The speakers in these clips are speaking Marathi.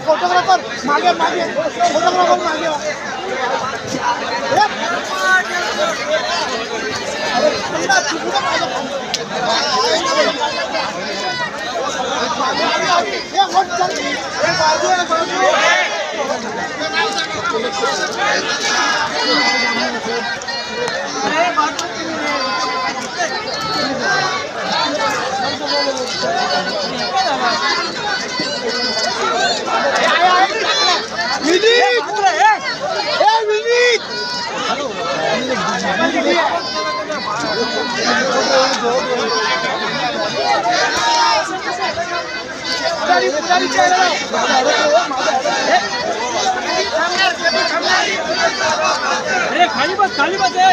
फोटोग्राफर मागे मागे फोटोग्राफर मागे खाली बस बाजूला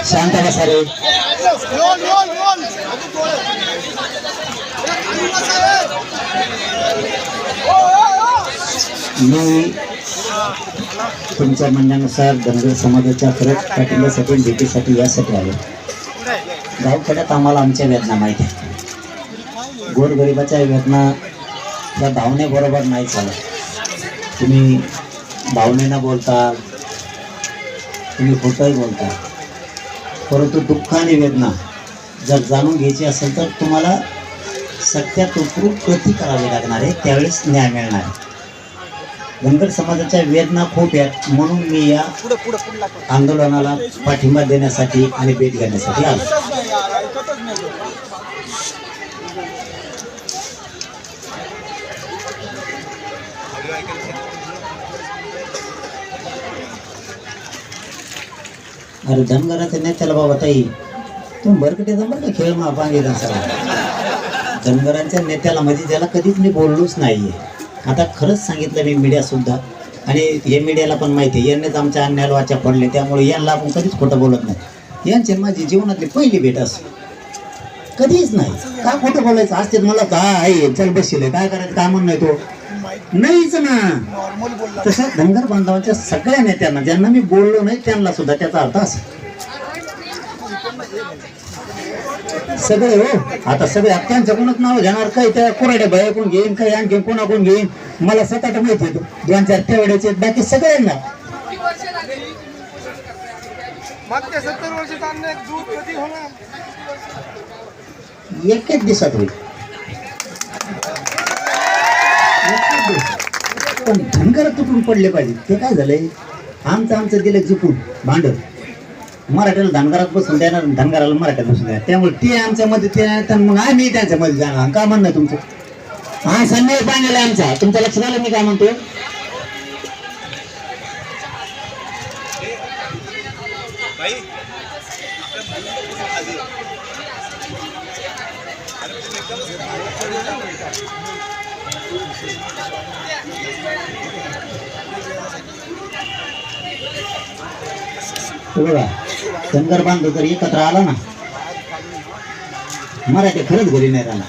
शांत बसा रे. मी तुमच्या म्हणण्यानुसार धनगर समाजाच्या फरक पाठिंब्यासाठी भेटीसाठी यासाठी आलो. गावखेड्यात आम्हाला आमच्या वेदना माहिती आहे. गोरगरिबाच्या वेदना या भावनेबरोबर नाही चालत. तुम्ही भावनेनं बोलता, तुम्ही खोटंही बोलता, परंतु दुःख आणि वेदना जर जाणून घ्यायची असेल तर तुम्हाला सत्यात उतरून कृती करावी लागणार आहे, त्यावेळेस न्याय मिळणार आहे. धनगर समाजाच्या वेदना खूप आहेत, म्हणून मी या आंदोलनाला पाठिंबा देण्यासाठी आणि भेट घेण्यासाठी आलो. अरे धनगराच्या नेत्याला बाबा ताई तुम्ही बरकटे जमर का खेळ मापांगे सगळा. धनगरांच्या नेत्याला म्हणजे ज्याला कधीच मी बोललोच नाहीये. आता खरंच सांगितलं मी मीडियासुद्धा, आणि हे मीडियाला पण माहिती आहे, यांनीच आमच्या अन्यायाला वाचा पडले, त्यामुळे यांना आपण कधीच खोटं बोलत नाही. यांची माझी जीवनातली पहिली भेट असं कधीच नाही. का खोटं बोलायचं असते मला का आहे चल बसले काय करायचं काय म्हणून नाही तो नाहीच ना. तसं धनगर बांधवांच्या सगळ्या नेत्यांना ज्यांना मी बोललो नाही त्यांना सुद्धा त्याचा अर्थ असा सगळे हो. आता सगळे त्यांच्याकडूनच नाव घेणार, काही त्या कोराड्या बाया कोण घेईन, काही आणखी कोणाकोण घेईन, मला स्वतःच माहिती होतं 2-4 तेवढ्याचे, बाकी सगळ्यांना मागच्या 70 वर्षाचा अन्याय दूर कधी होणार? एकच दिवसात होईल. पण धनगर तुटून पडले पाहिजे. ते काय झालंय, आमचं दिलं जिपून भांड, मराठ्याला धनगरात बसून देणार, धनगराला मराठ्यात बसून देणार, त्यामुळे ते आमच्या मध्ये ते मग आम्ही त्यांच्या मध्ये जाणार. का म्हणणं तुमचं? हा संन्याय पाण्याला आमचा. तुमच्या लक्षात आलं मी काय म्हणतो? बघा धनगर बांधव जर एकत्र आला ना, मराठी खरंच घरी नाही राहणार.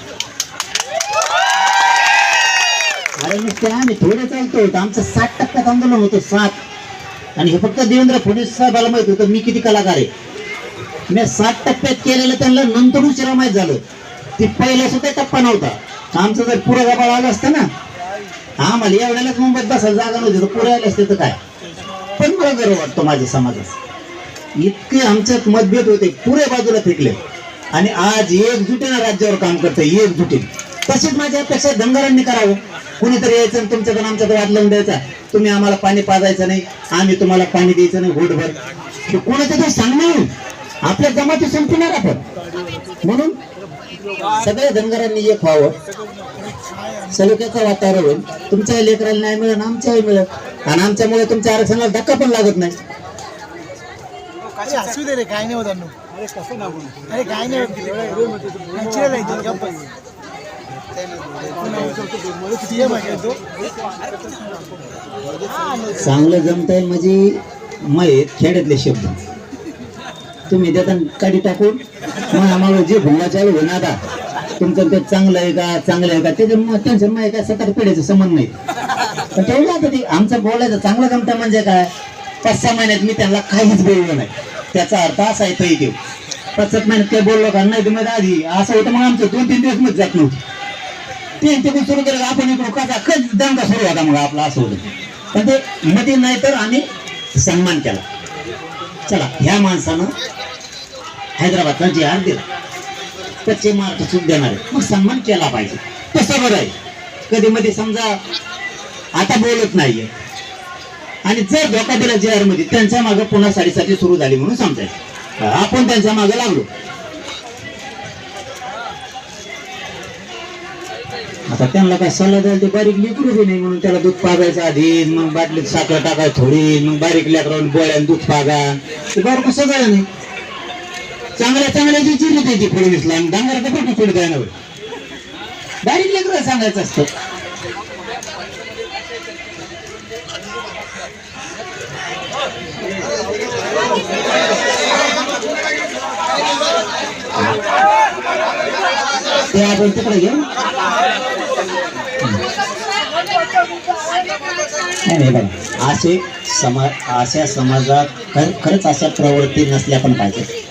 अरे नुसते आम्ही थोडे चालतो, आमचं 60% आंदोलन होतं 7. आणि हे फक्त देवेंद्र फडणवीस साहेबाला माहित होतं मी किती कलाकार आहे. मी 60% केलेलं त्यांना नंतर उशिरा माहीत झालं. ती पहिला सुद्धा टप्पा नव्हता. आमचं जर पुरा गबाळ आलं असतं ना, आम्हाला एवढ्यालाच मुंबईत बसायला जागा नव्हती, तर पुरे आले असते तर काय. पण मला गर्व वाटतो माझ्या समाजात. इतके आमच्यात मतभेद होते, पुरे बाजूला फेकले आणि आज एकजुटीनं राज्यावर काम करतं, एकजुटीने. तशीच माझी अपेक्षा धनगरांनी करावं. कुणीतरी यायचं आणि तुमच्याकडून आमच्याकडे वाद लावून द्यायचा, तुम्ही आम्हाला पाणी पाजायचं नाही, आम्ही तुम्हाला पाणी द्यायचं नाही घोटभर. कोणाचं ते सांगणार आपल्या जमाती संपणार आपण. म्हणून सगळ्या धनगरांनी एक व्हावं, सलोख्याचं वातावरण होईल. तुमच्या लेकराला नाही मिळेल, आमच्याही मिळत, आणि आमच्यामुळे तुमच्या आरक्षणाला धक्का पण लागत नाही. अरे असू दे रे, काय नाही होत अण्णू. अरे काय नाही होत. Natural आहे ते, गप्प आहे. चांगलं जमता येईल म्हणजे माहीत खेड्यातले शब्द तुम्ही देता काढी टाकून, मग आम्हाला जे भुंगा चालू होईल आता तुमचं ते चांगलं आहे का चांगलं आहे का त्याचं टेन्शन नाही का, 7 पिढीचं संबंध नाही. पण तेवढं आता ते आमचं बोलायचं चांगलं जमतं म्हणजे काय, 5-6 महिन्यात मी त्यांना काहीच बोललो नाही, त्याचा अर्थ असा आहे तरी देऊ. 5-7 महिन्यात काही बोललो का नाही तुम्ही आधी असं होतं, मग आमचं 2-3 दिवस मध्ये जात नव्हतं. ते सुरू केलं आपण इकडं कसा दंगा सुरू होता, मग आपला असं होतं. पण ते मध्ये नाही तर आम्ही सन्मान केला. चला ह्या माणसानं हैदराबादला जे हार दिला, पश्चिम महाराष्ट्र सुख देणार आहे, मग सन्मान केला पाहिजे. तसं बरं आहे. कधी मध्ये समजा आता बोलत नाहीये आणि जर धोका दिला JR मध्ये, त्यांच्या मागे पुन्हा 7:30 सुरू झाली म्हणून समजायचं, आपण त्यांच्या मागे लागलो. आता त्यांना काय सल्ला द्यायला, ते बारीक लेकरू बी नाही म्हणून त्याला दूध पाजायचं आधी, मग बाटलीत साखर टाकायचं थोडी, मग बारीक लेकरावून बोळ्यान दूध पागा, ते बारकं सगळं नाही. चांगल्या जी चिरीत आहे ती पुढे दिसला आणि डांगराचं पण पुढे द्यायला हवं. बारीक लेकरं सांगायचं असतं. ते आपण तिकडे घेऊ. नाही बघा, अशा समाजात खरंच अशा प्रवृत्ती नसल्या पण पाहिजे.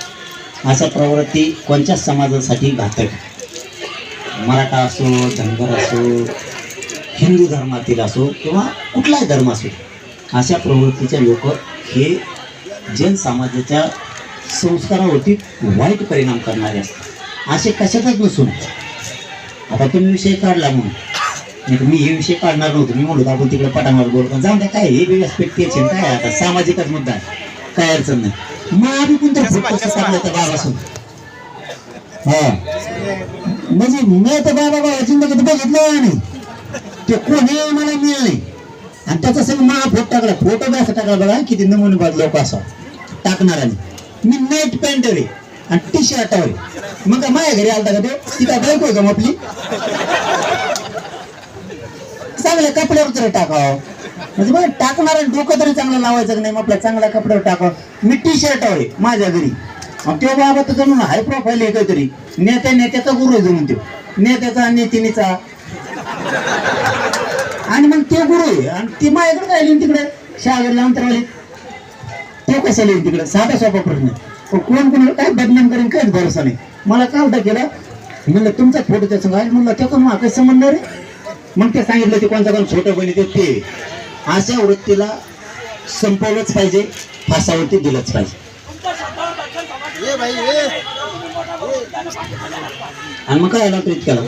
अशा प्रवृत्ती कोणत्याच समाजासाठी घातक, मराठा असो, धनगर असो, हिंदू धर्मातील असो किंवा कुठलाही धर्म असो, अशा प्रवृत्तीचे लोक हे जैन समाजाच्या संस्कारावरती वाईट परिणाम करणारे असतात. असे कशातच नसून, आता तुम्ही विषय काढला म्हणून, नाही मी हे विषय काढणार नव्हतो, मी म्हणतो आपण तिकडे पटांवर बोलतो, जाऊन द्या, काय हे व्यवस्थित काय आता सामाजिकच मुद्दा आहे, काय अडचण नाही. मग आम्ही कोणतं टाकलं तर बाबासून, हा म्हणजे मी तर बाबा जिंदगीत बघितलं नाही, ते कोणी मला मिळालं नाही. आणि त्याचा सगळं महा फोटो टाकला, फोटो बी असं टाकला बघा, किती नमुनेबाज लोक असं टाकणाराने. मी नाईट पॅन्ट आहे आणि T-शर्ट आहे, मग का माझ्या घरी आलता का तो, ती काय बायको आहे का मग आपली, चांगल्या कपड्यावर तरी टाकावं, म्हणजे बघा टाकणार डोकं तरी चांगलं लावायचं की नाही, मग आपल्या चांगल्या कपड्यावर टाकावं. मी T-शर्ट आहे माझ्या घरी, तेव्हा बाबा तर जणून हाय प्रोफाईल आहे काहीतरी, नेत्याचा गुरु आहे जणून, तो नेत्याचा आणि नेतिनीचा, आणि मग ते गुरु आहे आणि ती माझ्याकडे काय लिहून तिकडे शाळेला अंतरवाली, तो कसा लिहून तिकडे, साधा सोपा प्रश्न. कोण कोणाला काय बदनाम करेन काहीच भरोसा नाही. मला काय केलं, म्हणलं तुमचा फोटो त्याचं काय, म्हणलं त्याचा मग काही संबंध रे. मग ते सांगितलं ते कोणता कोण छोटं बहिणी ते. अशा वृत्तीला संपवलंच पाहिजे, फासावरती दिलंच पाहिजे. आणि मग काय आला तो इतक्याला